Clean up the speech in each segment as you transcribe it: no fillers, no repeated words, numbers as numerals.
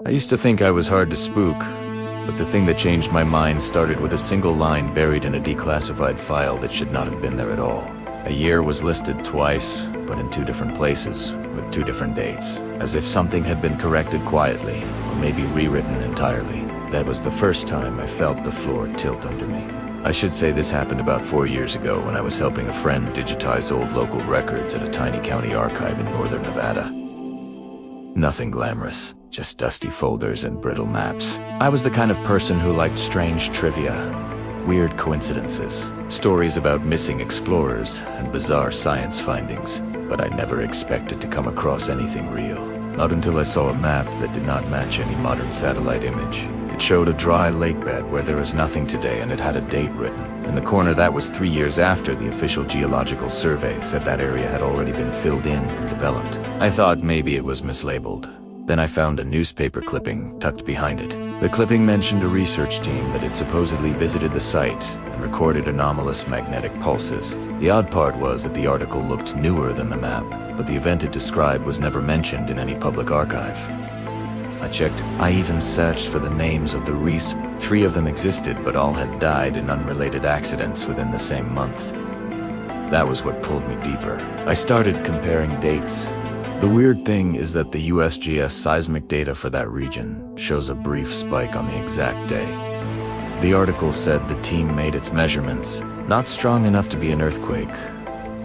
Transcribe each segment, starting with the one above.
I used to think I was hard to spook, but the thing that changed my mind started with a single line buried in a declassified file that should not have been there at all. A year was listed twice, but in two different places, with two different dates, as if something had been corrected quietly, or maybe rewritten entirely. That was the first time I felt the floor tilt under me. I should say this happened about 4 years ago when I was helping a friend digitize old local records at a tiny county archive in northern Nevada. Nothing glamorous, just dusty folders and brittle maps. I was the kind of person who liked strange trivia, weird coincidences, stories about missing explorers, and bizarre science findings, but I never expected to come across anything real. Not until I saw a map that did not match any modern satellite image. It showed a dry lake bed where there is nothing today, and it had a date written. In the corner, that was 3 years after the official geological survey said that area had already been filled in and developed. I thought maybe it was mislabeled. Then I found a newspaper clipping tucked behind it. The clipping mentioned a research team that had supposedly visited the site and recorded anomalous magnetic pulses. The odd part was that the article looked newer than the map, but the event it described was never mentioned in any public archive. I checked. I even searched for the names of the researchers. 3 of them existed, but all had died in unrelated accidents within the same month. That was what pulled me deeper. I started comparing dates. The weird thing is that the USGS seismic data for that region shows a brief spike on the exact day. The article said the team made its measurements, not strong enough to be an earthquake,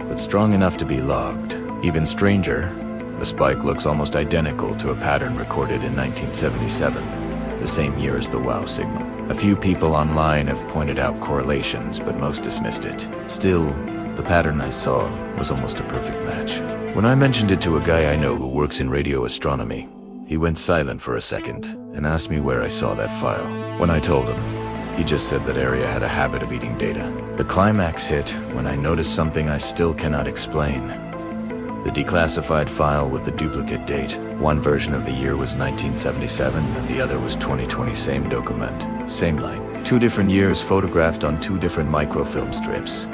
but strong enough to be logged. Even stranger, the spike looks almost identical to a pattern recorded in 1977, the same year as the WOW signal. A few people online have pointed out correlations, but most dismissed it. Still, the pattern I saw was almost a perfect match. When I mentioned it to a guy I know who works in radio astronomy, he went silent for a second and asked me where I saw that file. When I told him, he just said that area had a habit of eating data. The climax hit when I noticed something I still cannot explain. The declassified file with the duplicate date. One version of the year was 1977 and the other was 2020. Same document, same line. 2 different years photographed on 2 different microfilm strips.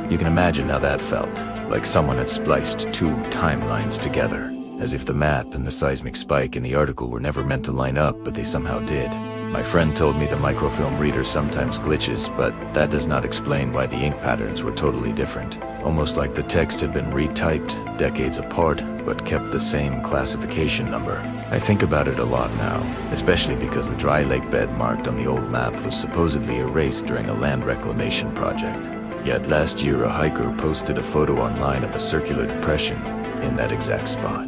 You can imagine how that felt, like someone had spliced 2 timelines together, as if the map and the seismic spike in the article were never meant to line up, but they somehow did. My friend told me the microfilm reader sometimes glitches, but that does not explain why the ink patterns were totally different. Almost like the text had been retyped decades apart, but kept the same classification number. I think about it a lot now, especially because the dry lake bed marked on the old map was supposedly erased during a land reclamation project. Yet last year a hiker posted a photo online of a circular depression in that exact spot,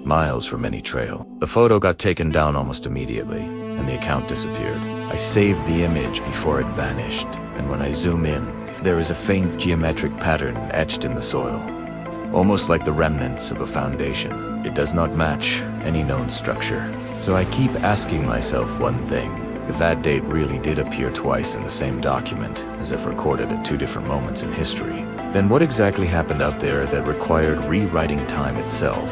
miles from any trail. The photo got taken down almost immediately, and the account disappeared. I saved the image before it vanished, and when I zoom in, there is a faint geometric pattern etched in the soil, almost like the remnants of a foundation. It does not match any known structure. So I keep asking myself one thing. If that date really did appear twice in the same document, as if recorded at 2 different moments in history, then what exactly happened out there that required rewriting time itself?